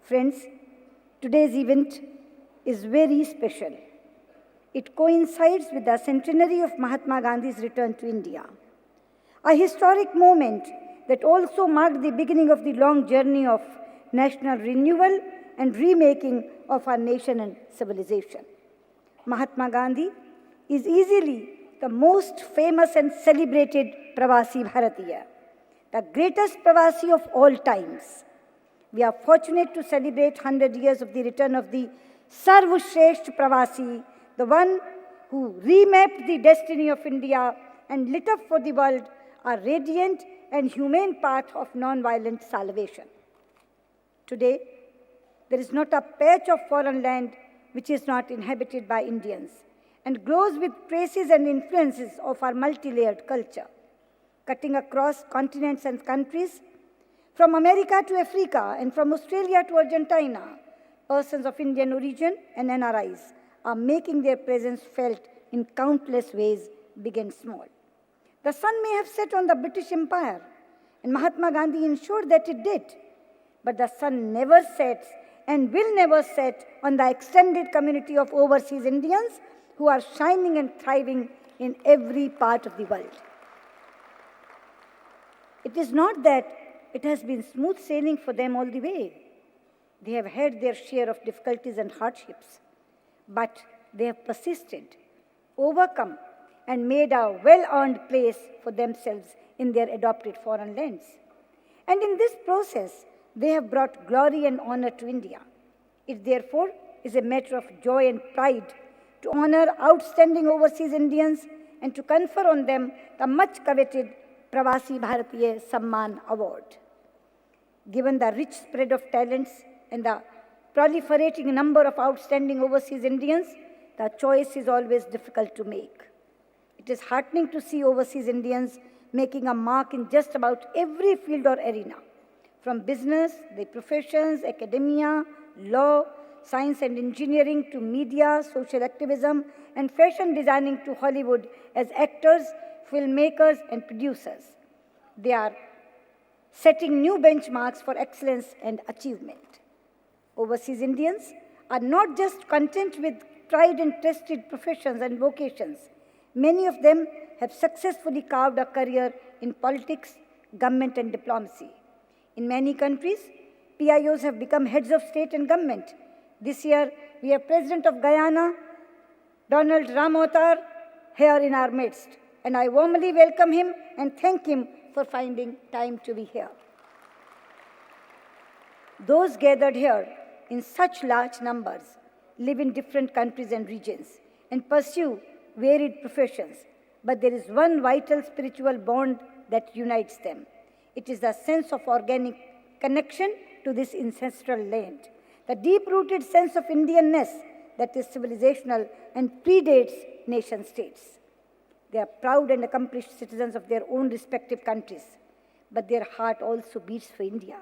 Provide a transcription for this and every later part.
Friends, today's event is very special. It coincides with the centenary of Mahatma Gandhi's return to India, a historic moment that also marked the beginning of the long journey of national renewal and remaking of our nation and civilization. Mahatma Gandhi is easily the most famous and celebrated Pravasi Bharatiya, the greatest Pravasi of all times. We are fortunate to celebrate 100 years of the return of the Sarvashresth Pravasi, the one who remapped the destiny of India and lit up for the world a radiant and humane path of non-violent salvation. Today, there is not a patch of foreign land which is not inhabited by Indians and glows with traces and influences of our multi-layered culture, cutting across continents and countries, from America to Africa and from Australia to Argentina. Persons of Indian origin and NRIs are making their presence felt in countless ways, big and small. The sun may have set on the British Empire, and Mahatma Gandhi ensured that it did. But the sun never sets and will never set on the extended community of overseas Indians who are shining and thriving in every part of the world. It is not that it has been smooth sailing for them all the way. They have had their share of difficulties and hardships, but they have persisted, overcome, and made a well-earned place for themselves in their adopted foreign lands. And in this process, they have brought glory and honor to India. It therefore is a matter of joy and pride to honor outstanding overseas Indians and to confer on them the much coveted Pravasi Bharatiya Samman Award. Given the rich spread of talents and the proliferating number of outstanding overseas Indians, the choice is always difficult to make. It is heartening to see overseas Indians making a mark in just about every field or arena, from business, the professions, academia, law, science and engineering to media, social activism, and fashion designing to Hollywood as actors, filmmakers, and producers. They are setting new benchmarks for excellence and achievement. Overseas Indians are not just content with tried and tested professions and vocations. Many of them have successfully carved a career in politics, government, and diplomacy. In many countries, PIOs have become heads of state and government. This year, we have President of Guyana, Donald Ramotar, here in our midst. And I warmly welcome him and thank him for finding time to be here. Those gathered here in such large numbers live in different countries and regions and pursue varied professions. But there is one vital spiritual bond that unites them. It is the sense of organic connection to this ancestral land, the deep-rooted sense of Indianness that is civilizational and predates nation-states. They are proud and accomplished citizens of their own respective countries, but their heart also beats for India.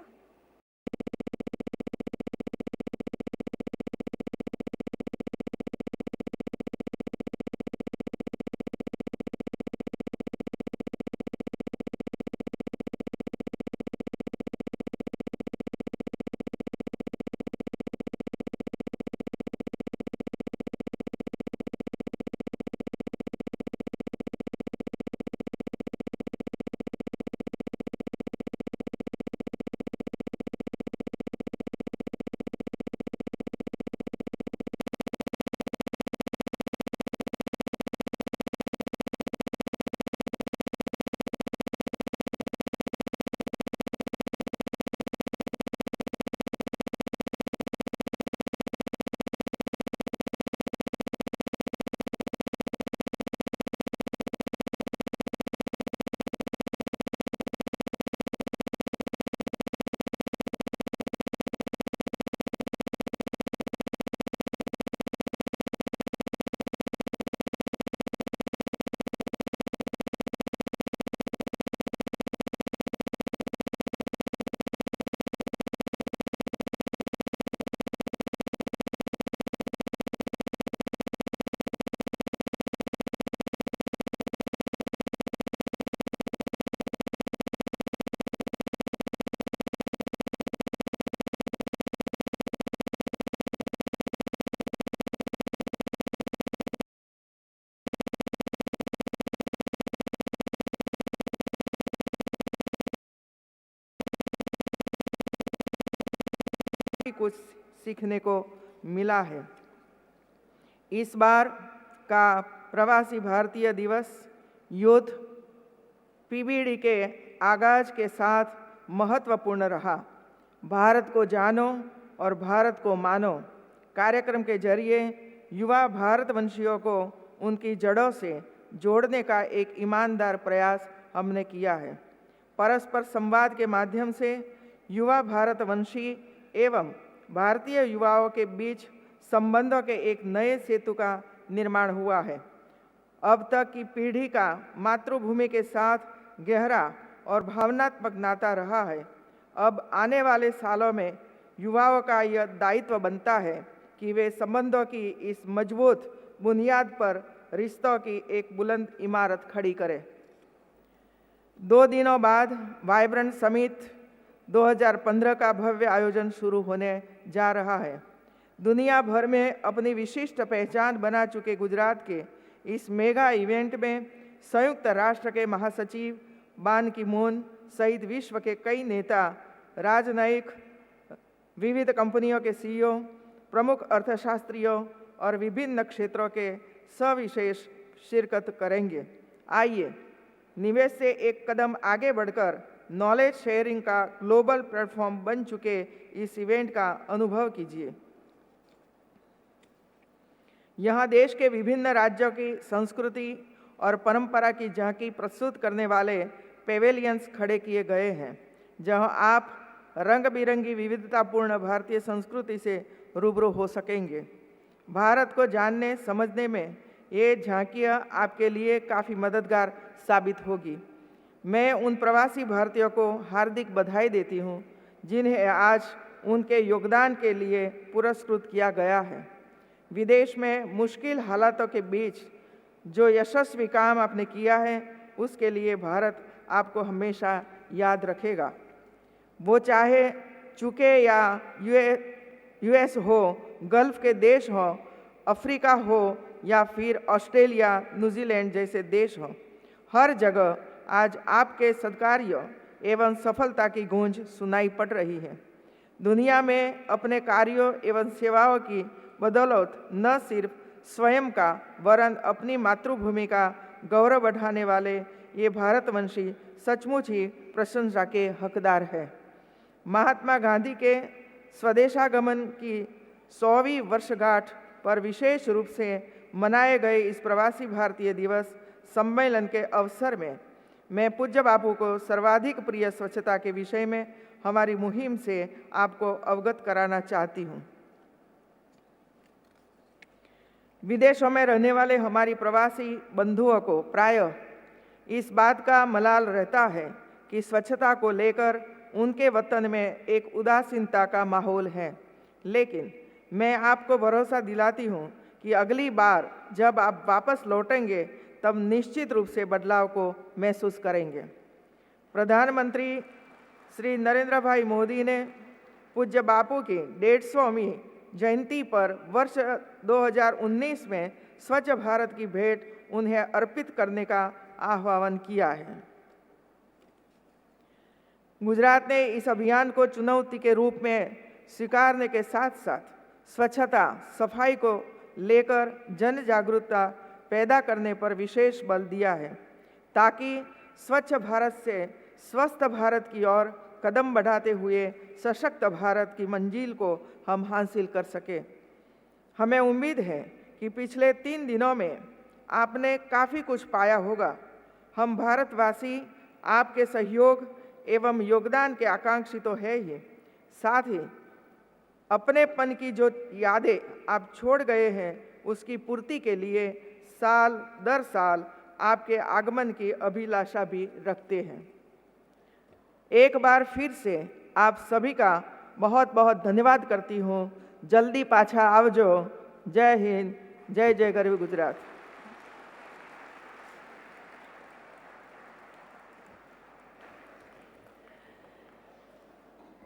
कुछ सीखने को मिला है। इस बार का प्रवासी भारतीय दिवस युद्ध पीबीडी के आगाज के साथ महत्वपूर्ण रहा। भारत को जानो और भारत को मानो कार्यक्रम के जरिए युवा भारतवंशियों को उनकी जड़ों से जोड़ने का एक ईमानदार प्रयास हमने किया है। परस्पर संवाद के माध्यम से युवा भारतवंशी एवं भारतीय युवाओं के बीच संबंधों के एक नए सेतु का निर्माण हुआ है। अब तक की पीढ़ी का मातृभूमि के साथ गहरा और भावनात्मक नाता रहा है। अब आने वाले सालों में युवाओं का यह दायित्व बनता है कि वे संबंधों की इस मजबूत बुनियाद पर रिश्तों की एक बुलंद इमारत खड़ी करें। 2 दिनों बाद वाइब्रेंट समिट 2015 का भव्य आयोजन शुरू होने जा रहा है। दुनिया भर में अपनी विशिष्ट पहचान बना चुके गुजरात के इस मेगा इवेंट में संयुक्त राष्ट्र के महासचिव बान की मून सहित विश्व के कई नेता, राजनयिक, विविध कंपनियों के सीईओ, प्रमुख अर्थशास्त्रियों और विभिन्न क्षेत्रों के सविशेष शिरकत करेंगे। आइए निवेश से एक कदम आगे बढ़कर नॉलेज शेयरिंग का ग्लोबल प्लेटफॉर्म बन चुके इस इवेंट का अनुभव कीजिए। यहाँ देश के विभिन्न राज्यों की संस्कृति और परंपरा की झांकी प्रस्तुत करने वाले पेवेलियंस खड़े किए गए हैं, जहाँ आप रंग बिरंगी विविधतापूर्ण भारतीय संस्कृति से रूबरू हो सकेंगे। भारत को जानने समझने में ये झांकियाँ आपके लिए काफ़ी मददगार साबित होगी। मैं उन प्रवासी भारतीयों को हार्दिक बधाई देती हूँ जिन्हें आज उनके योगदान के लिए पुरस्कृत किया गया है। विदेश में मुश्किल हालातों के बीच जो यशस्वी काम आपने किया है, उसके लिए भारत आपको हमेशा याद रखेगा। वो चाहे चुके या यूएस हो, गल्फ के देश हो, अफ्रीका हो या फिर ऑस्ट्रेलिया, न्यूजीलैंड जैसे देश हो, हर जगह आज आपके सत्कार्यों एवं सफलता की गूंज सुनाई पड़ रही है। दुनिया में अपने कार्यों एवं सेवाओं की बदौलत न सिर्फ स्वयं का वरन अपनी मातृभूमि का गौरव बढ़ाने वाले ये भारतवंशी सचमुच ही प्रशंसा के हकदार है। महात्मा गांधी के स्वदेशागमन की 100वीं वर्षगांठ पर विशेष रूप से मनाए गए इस प्रवासी भारतीय दिवस सम्मेलन के अवसर में मैं पूज्य बापू को सर्वाधिक प्रिय स्वच्छता के विषय में हमारी मुहिम से आपको अवगत कराना चाहती हूँ। विदेशों में रहने वाले हमारी प्रवासी बंधुओं को प्रायः इस बात का मलाल रहता है कि स्वच्छता को लेकर उनके वतन में एक उदासीनता का माहौल है, लेकिन मैं आपको भरोसा दिलाती हूँ कि अगली बार जब आप वापस लौटेंगे तब निश्चित रूप से बदलाव को महसूस करेंगे। प्रधानमंत्री श्री नरेंद्र भाई मोदी ने पूज्य बापू की 150वीं जयंती पर वर्ष 2019 में स्वच्छ भारत की भेंट उन्हें अर्पित करने का आह्वान किया है। गुजरात ने इस अभियान को चुनौती के रूप में स्वीकारने के साथ साथ स्वच्छता सफाई को लेकर जन जागरूकता पैदा करने पर विशेष बल दिया है, ताकि स्वच्छ भारत से स्वस्थ भारत की ओर कदम बढ़ाते हुए सशक्त भारत की मंजिल को हम हासिल कर सके। हमें उम्मीद है कि पिछले 3 दिनों में आपने काफ़ी कुछ पाया होगा। हम भारतवासी आपके सहयोग एवं योगदान के आकांक्षी तो है ही, साथ ही अपनेपन की जो यादें आप छोड़ गए हैं उसकी पूर्ति के लिए साल दर साल आपके आगमन की अभिलाषा भी रखते हैं। एक बार फिर से आप सभी का बहुत बहुत धन्यवाद करती हूँ। जल्दी पाछा आवजो। जय हिंद, जय जय Garvi Gujarat.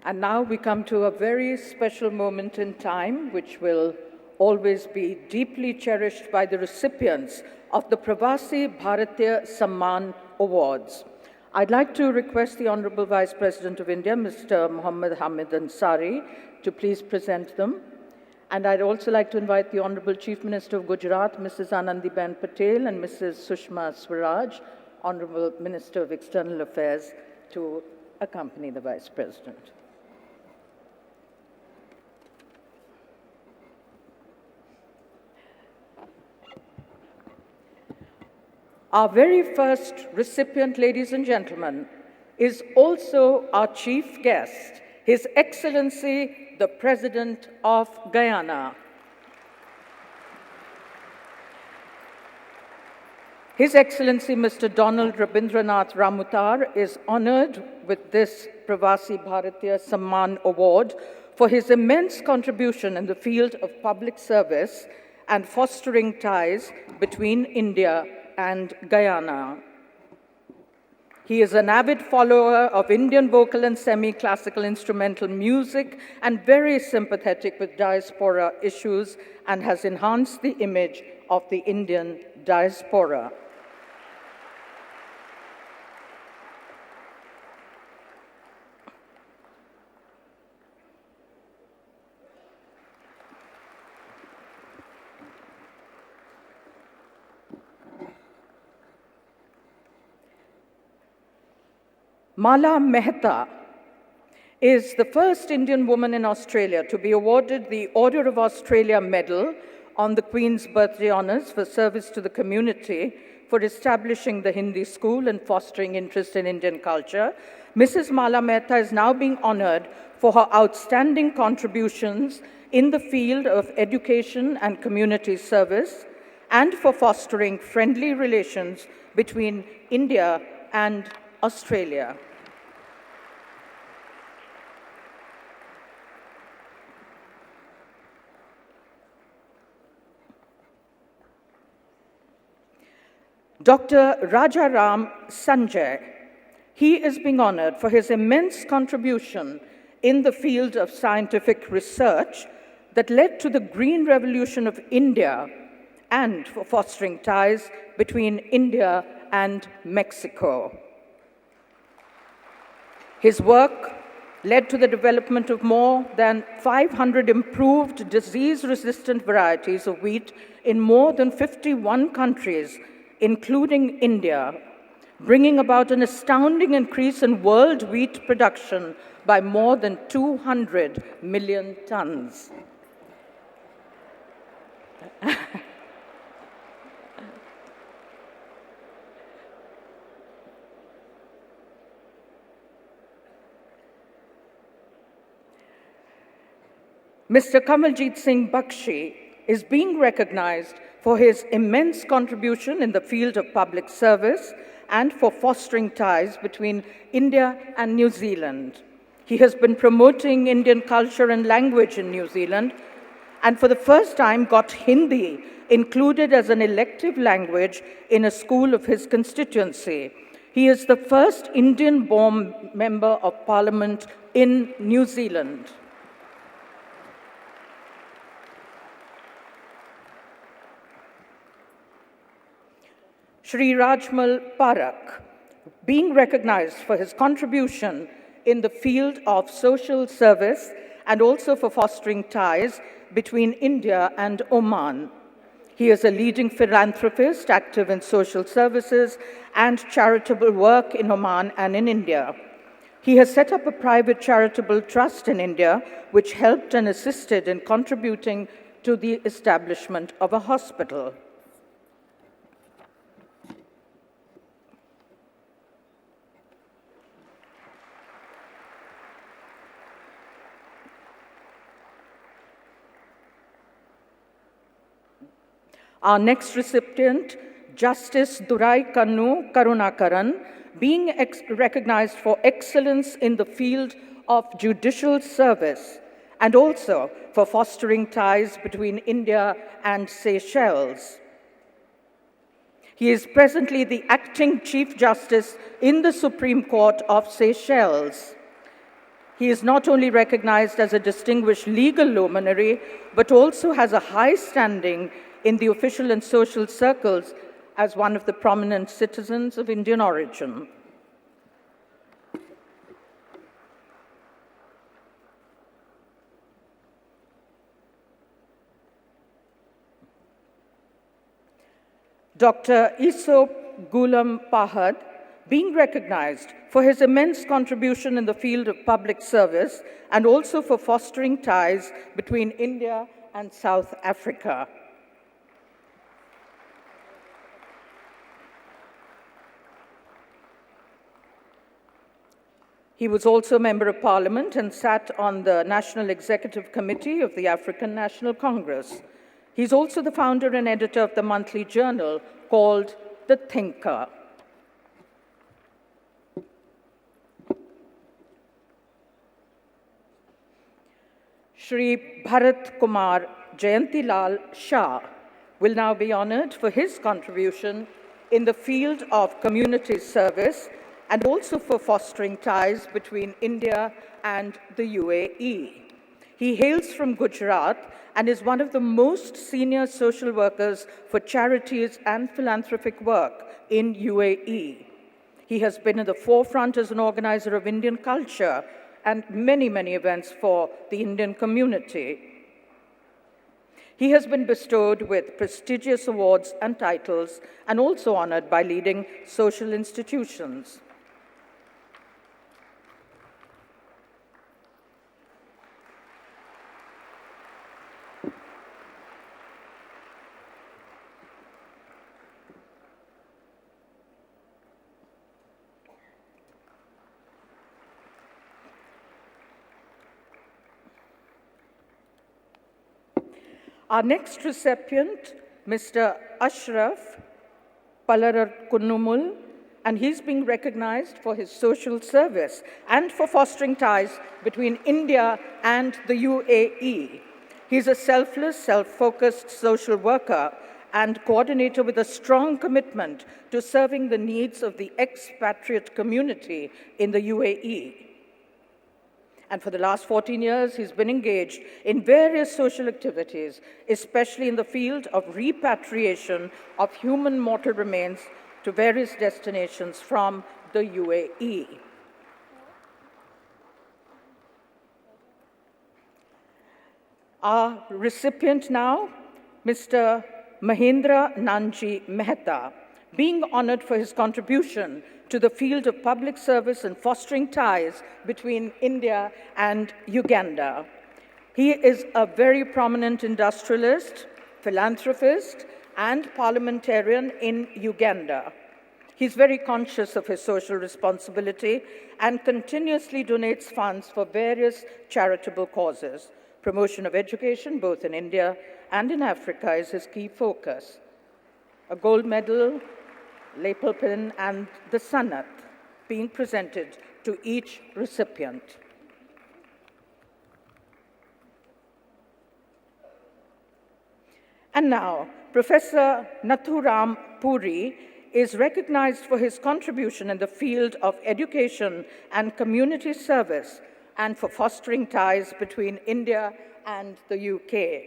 And now we come to a very special moment in time, which will always be deeply cherished by the recipients of the Pravasi Bharatiya Divas Awards. I'd like to request the Honorable Vice President of India, Mr. Muhammad Hamid Ansari, to please present them. And I'd also like to invite the Honorable Chief Minister of Gujarat, Mrs. Anandiben Patel, and Mrs. Sushma Swaraj, Honorable Minister of External Affairs, to accompany the Vice President. Our very first recipient, ladies and gentlemen, is also our chief guest, His Excellency, the President of Guyana. His Excellency, Mr. Donald Rabindranath Ramutar, is honored with this Pravasi Bharatiya Samman Award for his immense contribution in the field of public service and fostering ties between India and Guyana. He is an avid follower of Indian vocal and semi-classical instrumental music and very sympathetic with diaspora issues and has enhanced the image of the Indian diaspora. Mala Mehta is the first Indian woman in Australia to be awarded the Order of Australia Medal on the Queen's Birthday Honours for service to the community for establishing the Hindi school and fostering interest in Indian culture. Mrs. Mala Mehta is now being honoured for her outstanding contributions in the field of education and community service and for fostering friendly relations between India and Australia. Dr. Rajaram Sanjay, he is being honored for his immense contribution in the field of scientific research that led to the Green Revolution of India and for fostering ties between India and Mexico. His work led to the development of more than 500 improved disease-resistant varieties of wheat in more than 51 countries, including India, bringing about an astounding increase in world wheat production by more than 200 million tons. Mr. Kamaljeet Singh Bakshi is being recognized for his immense contribution in the field of public service and for fostering ties between India and New Zealand. He has been promoting Indian culture and language in New Zealand and for the first time got Hindi included as an elective language in a school of his constituency. He is the first Indian-born member of Parliament in New Zealand. Shri Rajmal Parak, being recognized for his contribution in the field of social service and also for fostering ties between India and Oman. He is a leading philanthropist, active in social services and charitable work in Oman and in India. He has set up a private charitable trust in India, which helped and assisted in contributing to the establishment of a hospital. Our next recipient, Justice Durai Kannu Karunakaran, being recognized for excellence in the field of judicial service and also for fostering ties between India and Seychelles. He is presently the acting Chief Justice in the Supreme Court of Seychelles. He is not only recognized as a distinguished legal luminary, but also has a high standing in the official and social circles as one of the prominent citizens of Indian origin. Dr. Isop Gulam Pahad, being recognized for his immense contribution in the field of public service and also for fostering ties between India and South Africa. He was also a Member of Parliament and sat on the National Executive Committee of the African National Congress. He's also the founder and editor of the monthly journal called The Thinker. Shri Bharat Kumar Jayantilal Shah will now be honored for his contribution in the field of community service and also for fostering ties between India and the UAE. He hails from Gujarat and is one of the most senior social workers for charities and philanthropic work in UAE. He has been in the forefront as an organizer of Indian culture and many, many events for the Indian community. He has been bestowed with prestigious awards and titles and also honored by leading social institutions. Our next recipient, Mr. Ashraf Palarkunumul, and he's being recognized for his social service and for fostering ties between India and the UAE. He's a selfless, self-focused social worker and coordinator with a strong commitment to serving the needs of the expatriate community in the UAE. And for the last 14 years, he's been engaged in various social activities, especially in the field of repatriation of human mortal remains to various destinations from the UAE. Our recipient now, Mr. Mahendra Nanji Mehta, being honored for his contribution to the field of public service and fostering ties between India and Uganda. He is a very prominent industrialist, philanthropist, and parliamentarian in Uganda. He's very conscious of his social responsibility and continuously donates funds for various charitable causes. Promotion of education, both in India and in Africa, is his key focus. A gold medal, lapel pin, and the sanat being presented to each recipient. And now, Professor Nathuram Puri is recognized for his contribution in the field of education and community service and for fostering ties between India and the UK.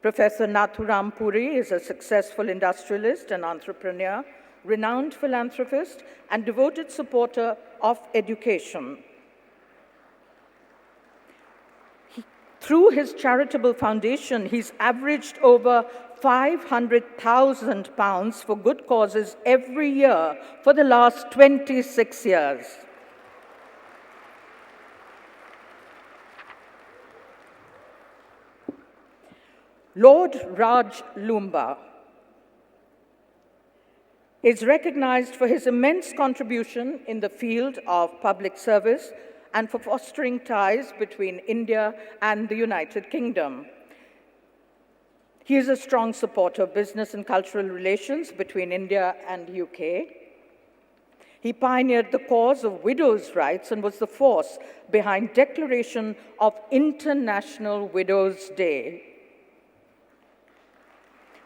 Professor Nathuram Puri is a successful industrialist and entrepreneur, renowned philanthropist, and devoted supporter of education. Through his charitable foundation, he's averaged over £500,000 for good causes every year for the last 26 years. Lord Raj Lumba is recognized for his immense contribution in the field of public service and for fostering ties between India and the United Kingdom. He is a strong supporter of business and cultural relations between India and UK. He pioneered the cause of widows' rights and was the force behind declaration of International Widows' Day,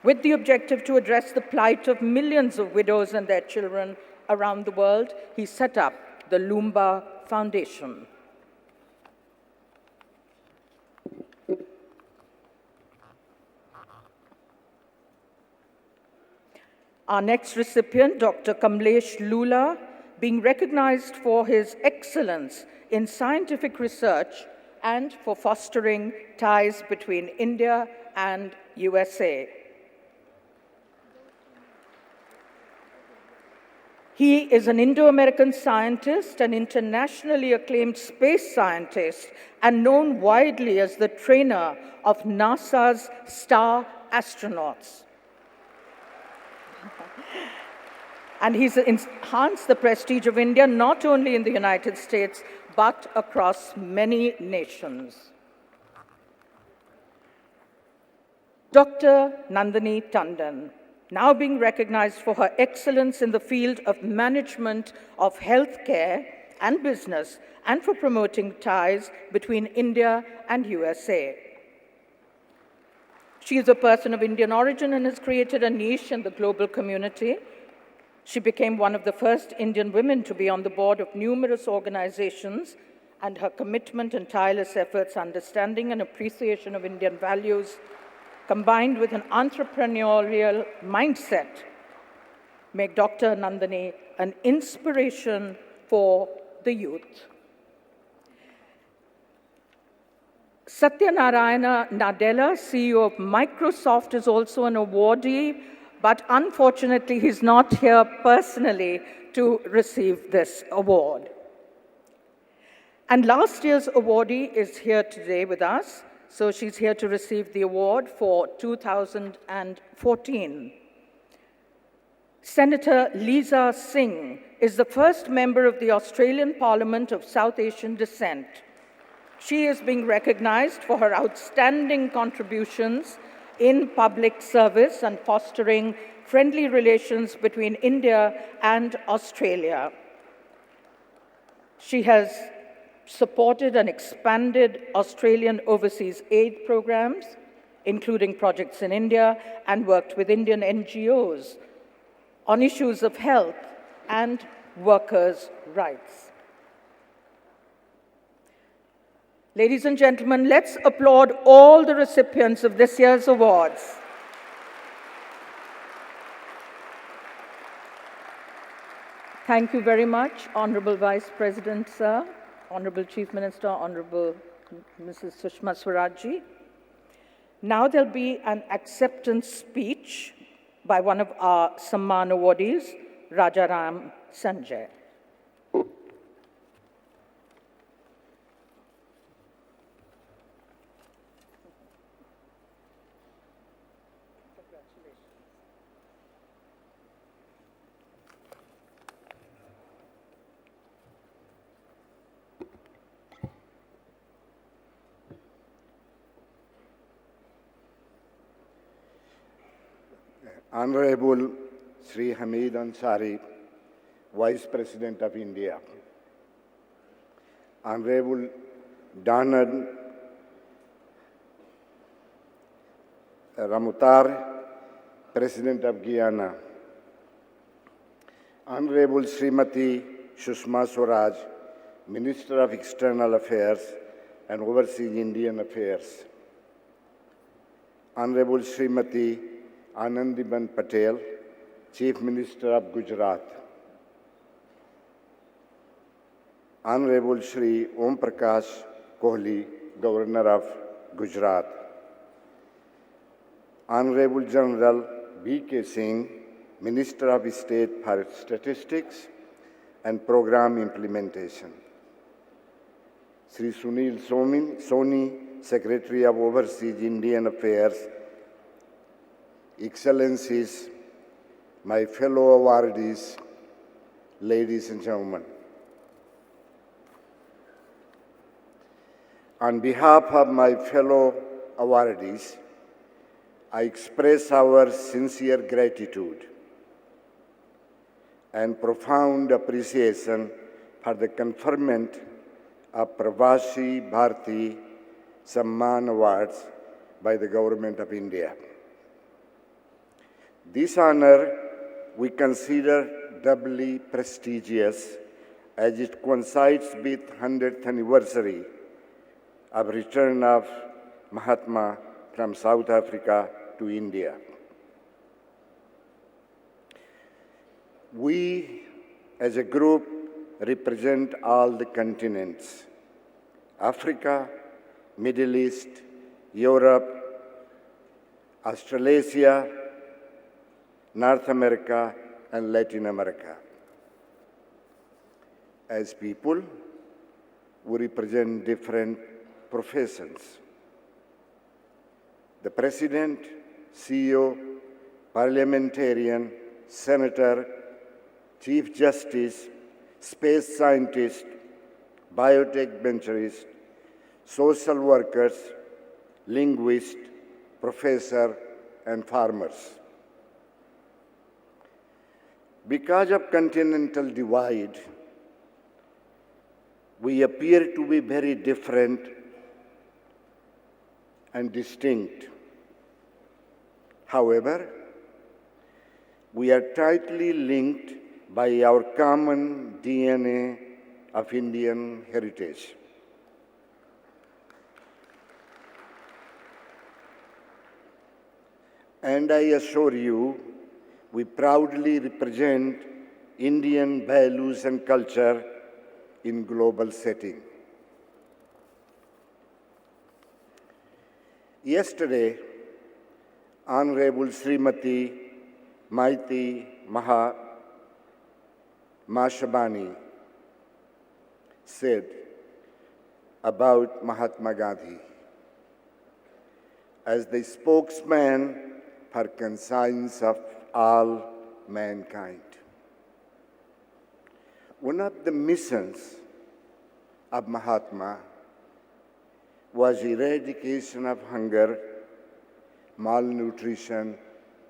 with the objective to address the plight of millions of widows and their children around the world. He set up the Lumba Foundation. Our next recipient, Dr. Kamlesh Lula, being recognized for his excellence in scientific research and for fostering ties between India and USA. He is an Indo-American scientist, an internationally acclaimed space scientist, and known widely as the trainer of NASA's star astronauts. And he's enhanced the prestige of India not only in the United States, but across many nations. Dr. Nandini Tandon, now being recognized for her excellence in the field of management of healthcare and business, and for promoting ties between India and USA. She is a person of Indian origin and has created a niche in the global community. She became one of the first Indian women to be on the board of numerous organizations, and her commitment and tireless efforts, understanding and appreciation of Indian values, combined with an entrepreneurial mindset, make Dr. Nandini an inspiration for the youth. Satyanarayana Nadella, CEO of Microsoft, is also an awardee, but unfortunately he's not here personally to receive this award. And last year's awardee is here today with us, so she's here to receive the award for 2014. Senator Lisa Singh is the first member of the Australian Parliament of South Asian descent. She is being recognized for her outstanding contributions in public service and fostering friendly relations between India and Australia. She has supported and expanded Australian overseas aid programs, including projects in India, and worked with Indian NGOs on issues of health and workers' rights. Ladies and gentlemen, let's applaud all the recipients of this year's awards. Thank you very much, Honorable Vice President, sir, Honorable Chief Minister, Honorable Mrs. Sushma Swaraj. Now there'll be an acceptance speech by one of our Samman awardees, Rajaram Sanjay. Honorable Sri Hamid Ansari, Vice President of India. Honorable Donald Ramutar, President of Guyana. Honorable Srimati Sushma Swaraj, Minister of External Affairs and Overseas Indian Affairs. Honorable Srimati Anandiben Patel, Chief Minister of Gujarat. Honorable Shri Om Prakash Kohli, Governor of Gujarat. Honorable General B.K. Singh, Minister of State for Statistics and Program Implementation. Sri Sunil Soni, Secretary of Overseas Indian Affairs. Excellencies, my fellow awardees, ladies and gentlemen. On behalf of my fellow awardees, I express our sincere gratitude and profound appreciation for the conferment of Pravasi Bharatiya Samman Awards by the Government of India. This honor we consider doubly prestigious as it coincides with 100th anniversary of return of Mahatma from South Africa to India. We as a group represent all the continents: Africa, Middle East, Europe, Australasia, North America, and Latin America. as people who represent different professions. The President, CEO, parliamentarian, senator, Chief Justice, space scientist, biotech venturist, social workers, linguist, professor, and farmers. Because of continental divide, we appear to be very different and distinct. However, we are tightly linked by our common DNA of Indian heritage. And I assure you, we proudly represent Indian values and culture in global setting. Yesterday, Honorable Srimati Maiti Mashabani said about Mahatma Gandhi as the spokesman for conscience of all mankind. One of the missions of Mahatma was eradication of hunger, malnutrition,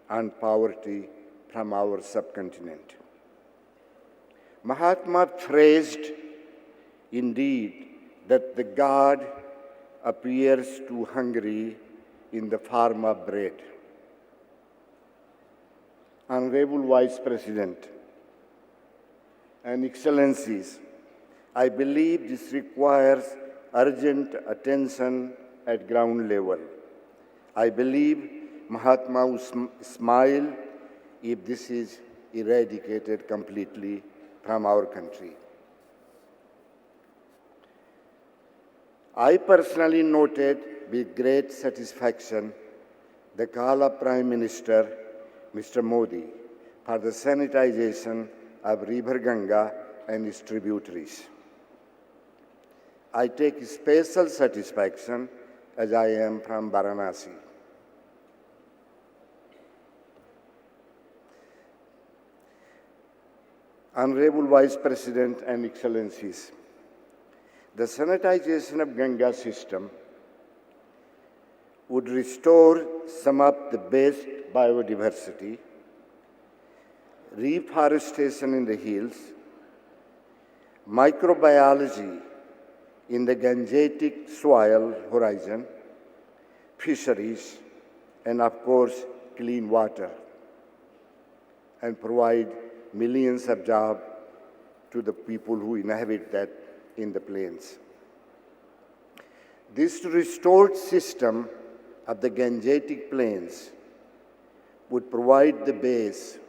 and poverty from our subcontinent. Mahatma phrased, indeed, that the God appears to hungry in the form of bread. Honorable Vice President and Excellencies, I believe this requires urgent attention at ground level. I believe Mahatma will smile if this is eradicated completely from our country. I personally noted with great satisfaction the call of Prime Minister Mr. Modi for the sanitization of River Ganga and its tributaries. I take special satisfaction as I am from Varanasi. Honorable Vice President and Excellencies, the sanitization of Ganga system would restore some of the best biodiversity, reforestation in the hills, microbiology in the Gangetic soil horizon, fisheries, and of course, clean water, and provide millions of jobs to the people who inhabit that in the plains. This restored system of the Gangetic plains would provide the base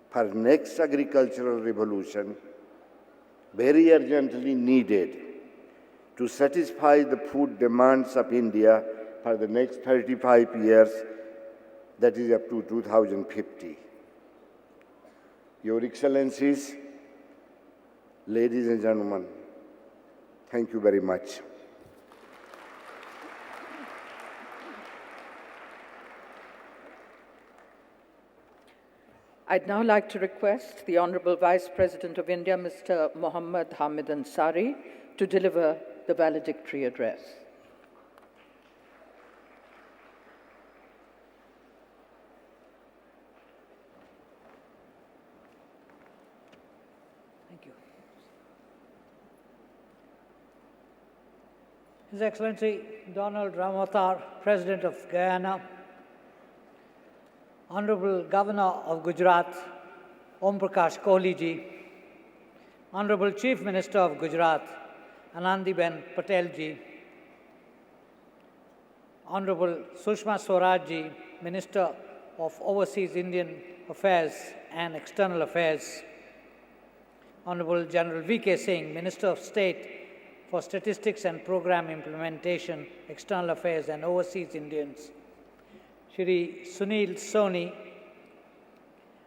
for next agricultural revolution, very urgently needed to satisfy the food demands of India for the next 35 years, that is up to 2050. Your Excellencies, ladies and gentlemen, thank you very much. I'd now like to request the Honorable Vice President of India, Mr. Mohammad Hamid Ansari, to deliver the valedictory address. Thank you. His Excellency Donald Ramotar, President of Guyana, Honorable Governor of Gujarat, Om Prakash Kohli ji, Honorable Chief Minister of Gujarat, Anandiben Patel ji, Honorable Sushma Swaraj ji, Minister of Overseas Indian Affairs and External Affairs, Honorable General V.K. Singh, Minister of State for Statistics and Program Implementation, External Affairs and Overseas Indians, Shri Sunil Soni,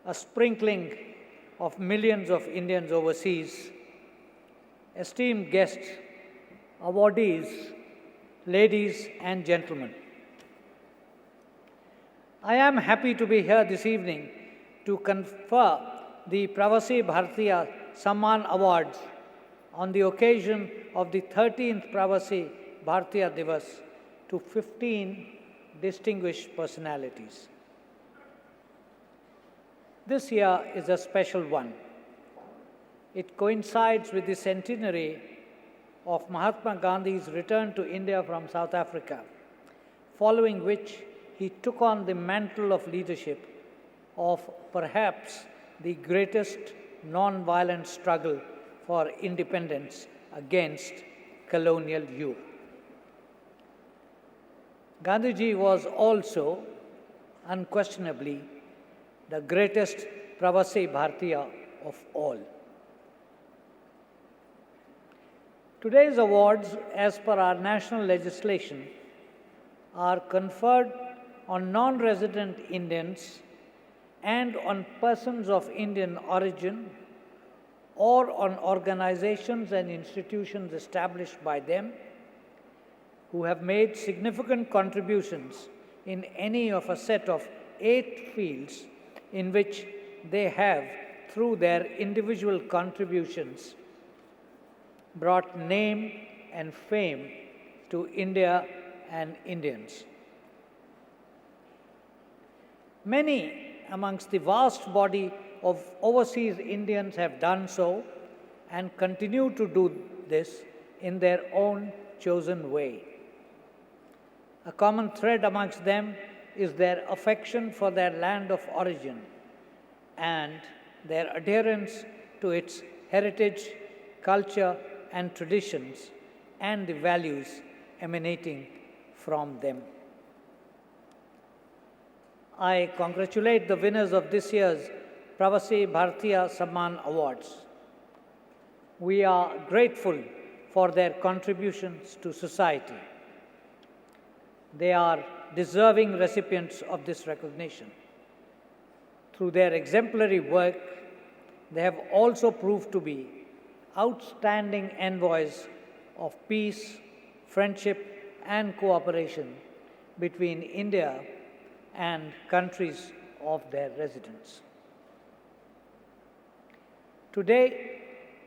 a sprinkling of millions of Indians overseas, esteemed guests, awardees, ladies and gentlemen. I am happy to be here this evening to confer the Pravasi Bharatiya Samman Awards on the occasion of the 13th Pravasi Bharatiya Divas to 15 distinguished personalities. This year is a special one. It coincides with the centenary of Mahatma Gandhi's return to India from South Africa, following which he took on the mantle of leadership of perhaps the greatest non-violent struggle for independence against colonial rule. Gandhiji was also, unquestionably, the greatest Pravasi Bharatiya of all. Today's awards, as per our national legislation, are conferred on non-resident Indians and on persons of Indian origin or on organizations and institutions established by them who have made significant contributions in any of a set of 8 fields in which they have, through their individual contributions, brought name and fame to India and Indians. Many amongst the vast body of overseas Indians have done so and continue to do this in their own chosen way. A common thread amongst them is their affection for their land of origin and their adherence to its heritage, culture, and traditions, and the values emanating from them. I congratulate the winners of this year's Pravasi Bharatiya Samman Awards. We are grateful for their contributions to society. They are deserving recipients of this recognition. Through their exemplary work, they have also proved to be outstanding envoys of peace, friendship, and cooperation between India and countries of their residence. Today,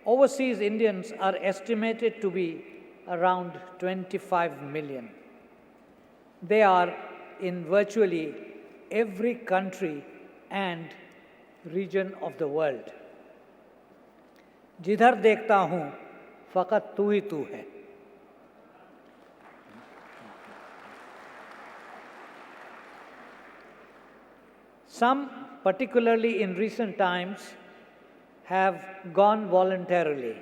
overseas Indians are estimated to be around 25 million. They are in virtually every country and region of the world. जिधर देखता हूँ फ़कत तू ही तू है. Some, particularly in recent times, have gone voluntarily.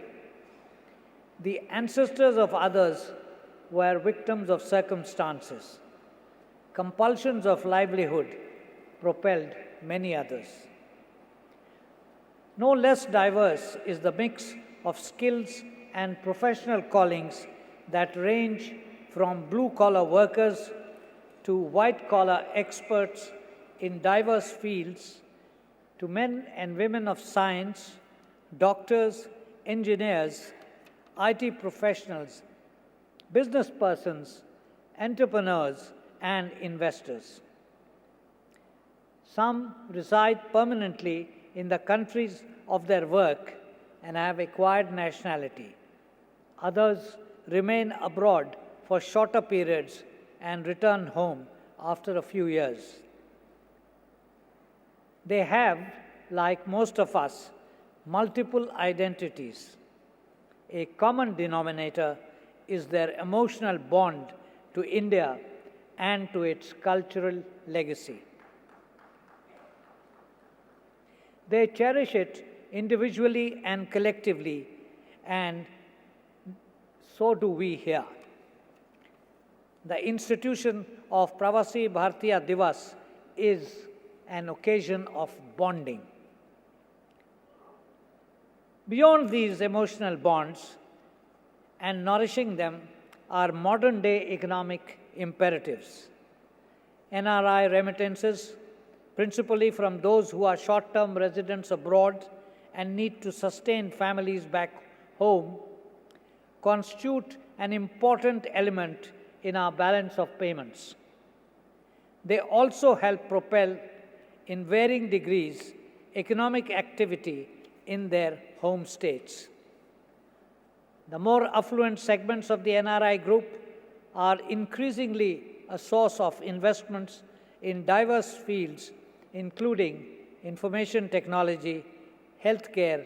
The ancestors of others were victims of circumstances. Compulsions of livelihood propelled many others. No less diverse is the mix of skills and professional callings that range from blue-collar workers to white-collar experts in diverse fields, to men and women of science, doctors, engineers, IT professionals, business persons, entrepreneurs, and investors. Some reside permanently in the countries of their work and have acquired nationality. Others remain abroad for shorter periods and return home after a few years. They have, like most of us, multiple identities. A common denominator is their emotional bond to India and to its cultural legacy. They cherish it individually and collectively, and so do we here. The institution of Pravasi Bharatiya Divas is an occasion of bonding. Beyond these emotional bonds and nourishing them are modern-day economic imperatives. NRI remittances, principally from those who are short-term residents abroad and need to sustain families back home, constitute an important element in our balance of payments. They also help propel, in varying degrees, economic activity in their home states. The more affluent segments of the NRI group are increasingly a source of investments in diverse fields, including information technology, healthcare,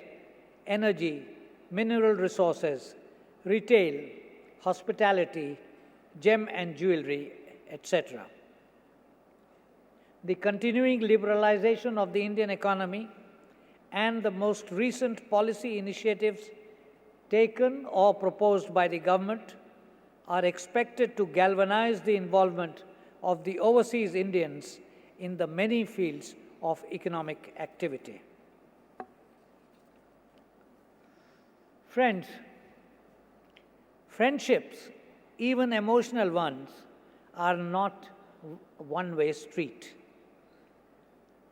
energy, mineral resources, retail, hospitality, gem and jewelry, etc. The continuing liberalization of the Indian economy and the most recent policy initiatives taken or proposed by the government are expected to galvanize the involvement of the overseas Indians in the many fields of economic activity. Friends, friendships, even emotional ones, are not a one-way street.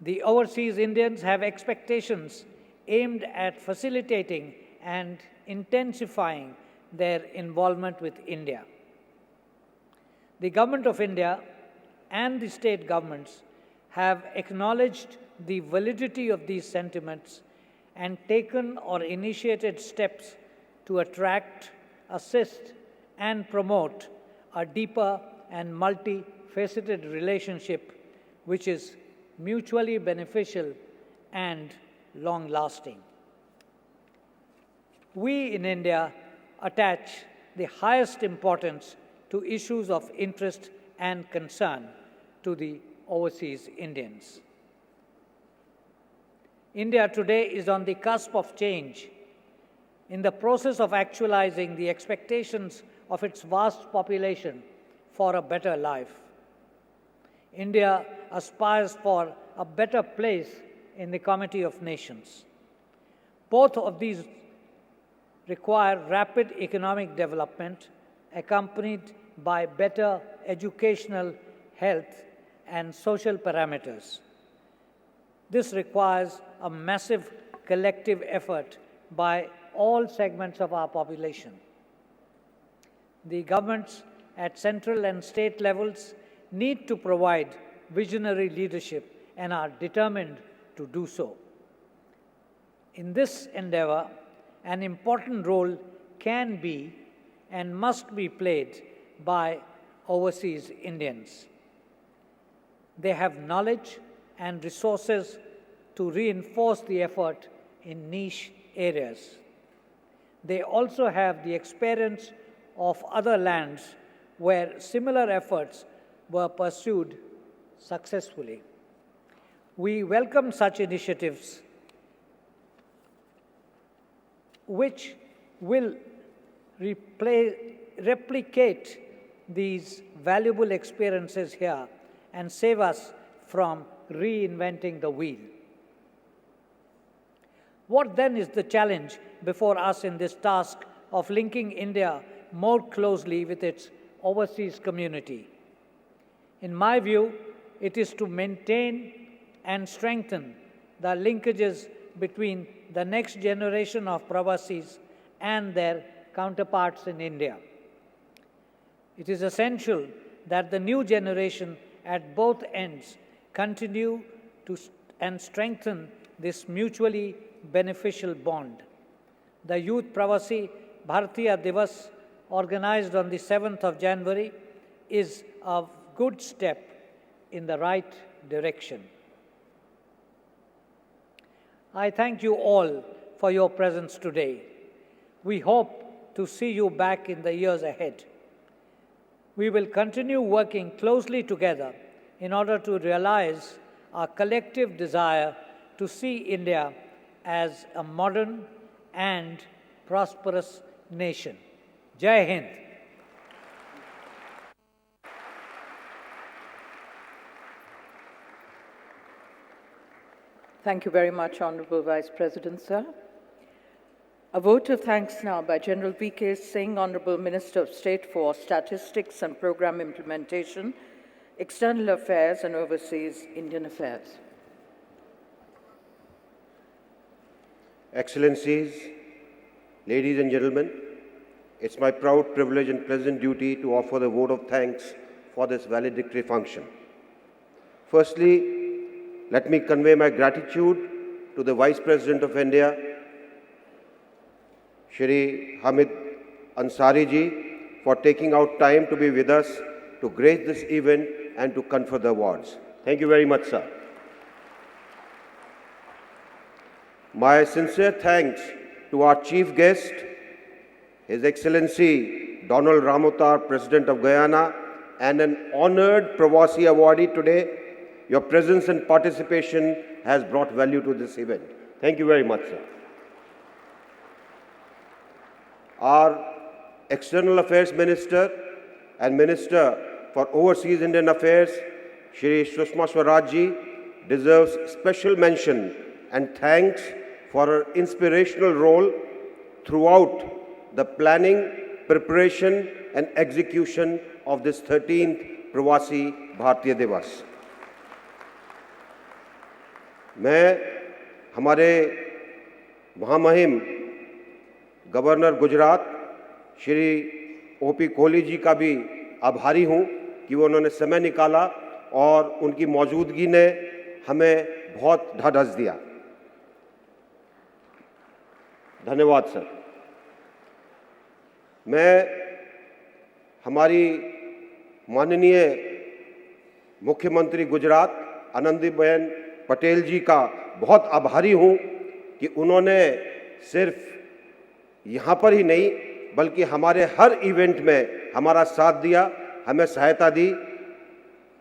The overseas Indians have expectations aimed at facilitating and intensifying their involvement with India. The Government of India and the state governments have acknowledged the validity of these sentiments and taken or initiated steps to attract, assist, and promote a deeper and multifaceted relationship which is mutually beneficial and long-lasting. We in India attach the highest importance to issues of interest and concern to the overseas Indians. India today is on the cusp of change, in the process of actualizing the expectations of its vast population for a better life. India aspires for a better place in the Committee of Nations. Both of these require rapid economic development accompanied by better educational, health, and social parameters. This requires a massive collective effort by all segments of our population. The governments at central and state levels need to provide visionary leadership and are determined to do so. In this endeavor, an important role can be and must be played by overseas Indians. They have knowledge and resources to reinforce the effort in niche areas. They also have the experience of other lands where similar efforts were pursued successfully. We welcome such initiatives which will replicate these valuable experiences here and save us from reinventing the wheel. What then is the challenge before us in this task of linking India more closely with its overseas community? In my view, it is to maintain and strengthen the linkages between the next generation of Pravasis and their counterparts in India. It is essential that the new generation at both ends continue to and strengthen this mutually beneficial bond. The Youth Pravasi Bharatiya Divas, organized on the 7th of January, is a good step in the right direction. I thank you all for your presence today. We hope to see you back in the years ahead. We will continue working closely together in order to realize our collective desire to see India as a modern and prosperous nation. Jai Hind. Thank you very much, Honorable Vice President, sir. A vote of thanks now by General V.K. Singh, Honorable Minister of State for Statistics and Program Implementation, External Affairs and Overseas Indian Affairs. Excellencies, ladies and gentlemen, It's my proud privilege and pleasant duty to offer the vote of thanks for this valedictory function. Firstly, let me convey my gratitude to the Vice President of India, Shri Hamid Ansari ji, for taking out time to be with us to grace this event and to confer the awards. Thank you very much, sir. My sincere thanks to our chief guest, His Excellency Donald Ramotar, President of Guyana, and an honored Pravasi awardee today. Your presence and participation has brought value to this event. Thank you very much, sir. Our External Affairs Minister and Minister for Overseas Indian Affairs, Shri Sushma Swaraj ji, deserves special mention and thanks for her inspirational role throughout the planning, preparation and execution of this 13th Pravasi Bharatiya Divas. मैं हमारे महामहिम governor Gujarat Shri OP Kohli ji का भी आभारी हूँ कि वो उन्होंने समय निकाला और उनकी मौजूदगी ने हमें बहुत ढाढ़स दिया. धन्यवाद सर. मैं हमारी माननीय मुख्यमंत्री गुजरात आनंदीबेन पटेल जी का बहुत आभारी हूँ कि उन्होंने सिर्फ यहाँ पर ही नहीं बल्कि हमारे हर इवेंट में हमारा साथ दिया, हमें सहायता दी.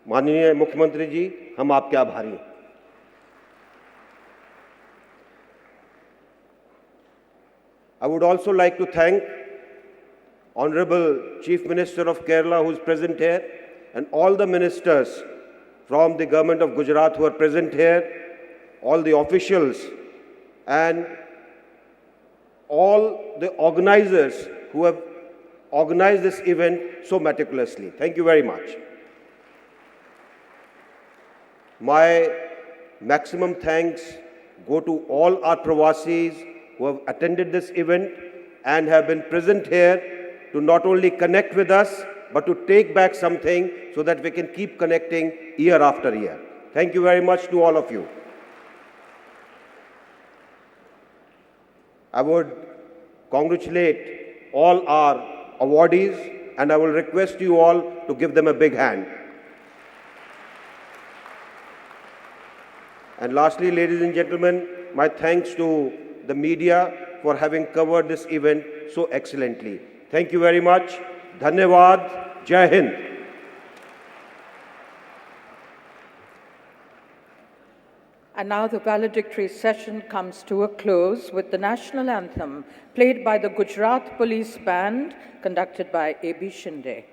माननीय मुख्यमंत्री जी, हम आपके आभारी हैं. I would also like to thank Honorable Chief Minister of Kerala who is present here and all the ministers from the government of Gujarat who are present here, all the officials and all the organizers who have organized this event so meticulously. Thank you very much. My maximum thanks go to all our Pravasis who have attended this event and have been present here to not only connect with us but to take back something so that we can keep connecting year after year. Thank you very much to all of you. I would congratulate all our awardees and I will request you all to give them a big hand. And lastly, ladies and gentlemen, my thanks to the media for having covered this event so excellently. Thank you very much. Dhanyavad. Jai Hind. And now the valedictory session comes to a close with the national anthem played by the Gujarat Police Band, conducted by A.B. Shinde.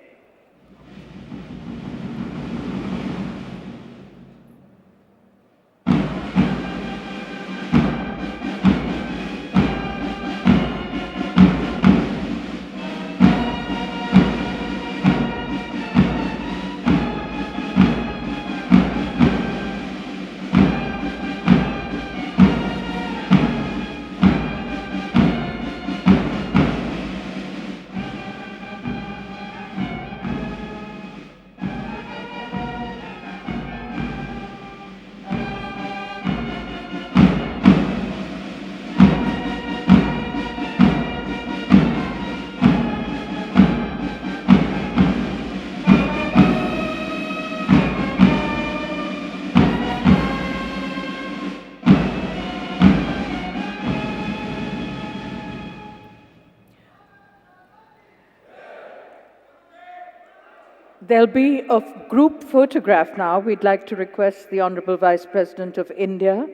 There'll be a group photograph now. We'd like to request the Honorable Vice President of India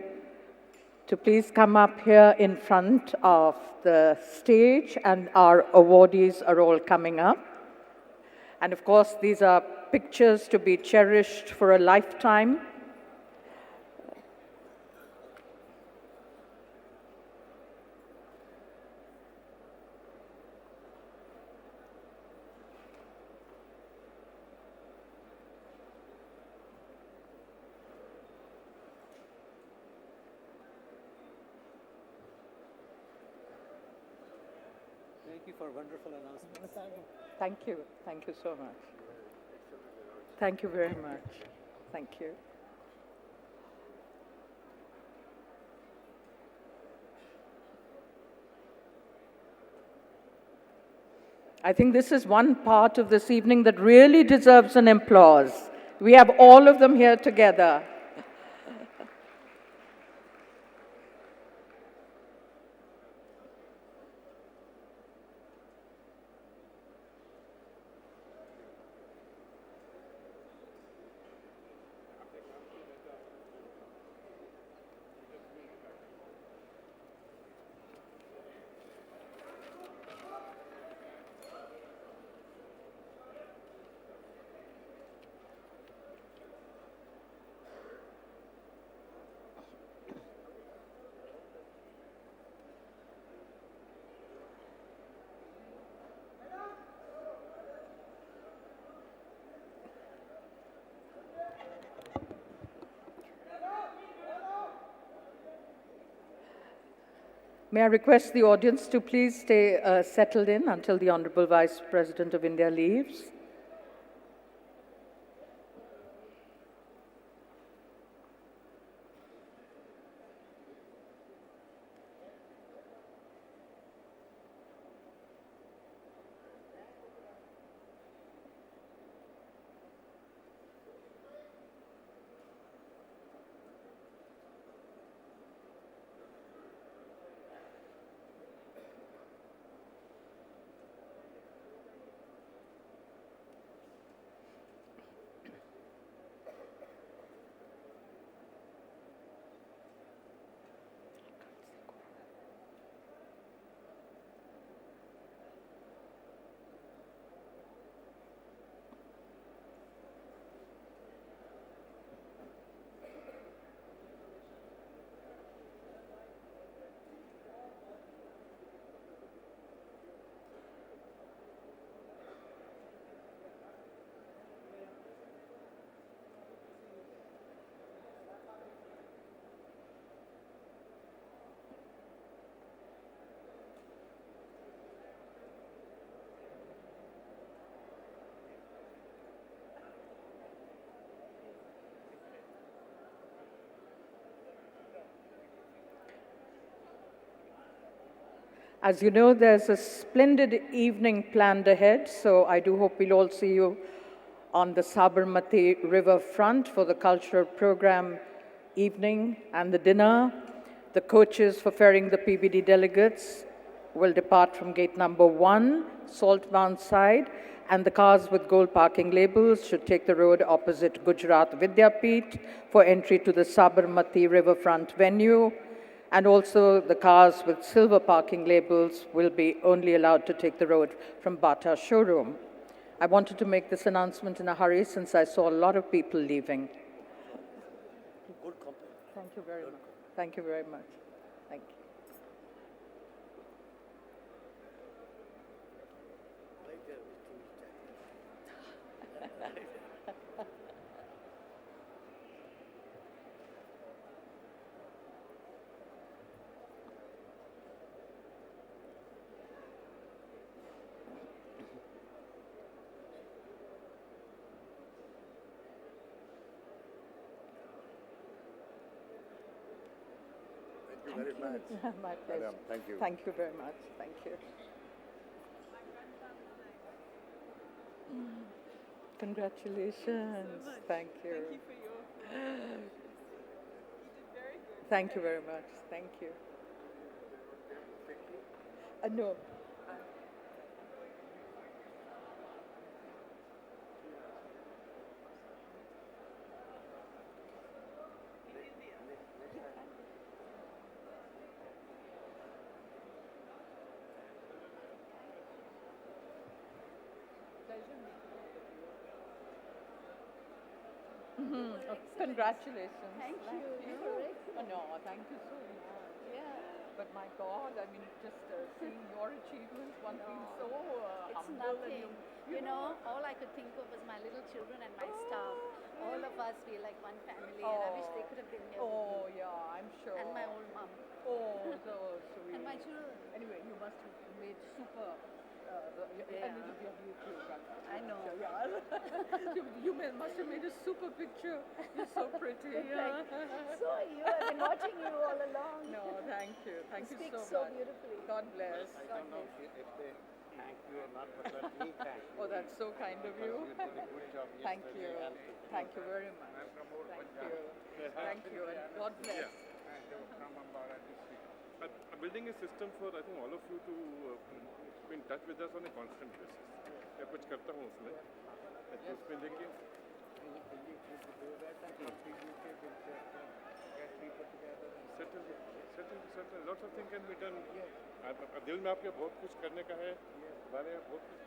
to please come up here in front of the stage, and our awardees are all coming up. And of course, these are pictures to be cherished for a lifetime. you for wonderful announcements. Thank you. Thank you so much. Thank you very much. Thank you. I think this is one part of this evening that really deserves an applause. We have all of them here together. May I request the audience to please stay settled in until the Honorable Vice President of India leaves. As you know, there's a splendid evening planned ahead, so I do hope we'll all see you on the Sabarmati River front for the cultural program evening and the dinner. The coaches for ferrying the PBD delegates will depart from gate number 1, Saltbound side, and the cars with gold parking labels should take the road opposite Gujarat Vidyapeeth for entry to the Sabarmati Riverfront venue. And also the cars with silver parking labels will be only allowed to take the road from Bata showroom. I wanted to make this announcement in a hurry since I saw a lot of people leaving. Good compliment. Thank you very much. Thank you very much. Thank you. Very much. My pleasure. Madam, thank you. Thank you very much. Thank you. Congratulations. Thank you. Thank you for your. You did very good. Thank you very much. Thank you. No. Oh, congratulations. Thank you. Oh, no, thank you so much. Yeah. But my God, I mean, just seeing your achievements, one feels so It's humble. nothing. You know, all I could think of was my little children and my staff. All of us feel like one family, and I wish they could have been here. with Oh, me. yeah, I'm sure. And my old mom. Oh, so sweet. And my children. Anyway, you must have made super I know. Must have made a super picture. You're so pretty. Yeah. So are you. I've been watching you all along. No, thank you. Thank you speak so so much. beautifully. God bless. God bless. If they thank you or not, but let me thank you. Oh, that's so kind of you. You did a good job Thank you. yesterday and Thank you very much. I'm from Old Thank Punjab. you. Thank you. And God bless. And they were from Ambara district. I'm building a system for I think all of you to be in touch with us on a constant basis. मैं कुछ करता हूँ उसमें उसमें लेके certain lots of things can be done. दिल में आपके बहुत कुछ करने का है, बारे में बहुत कुछ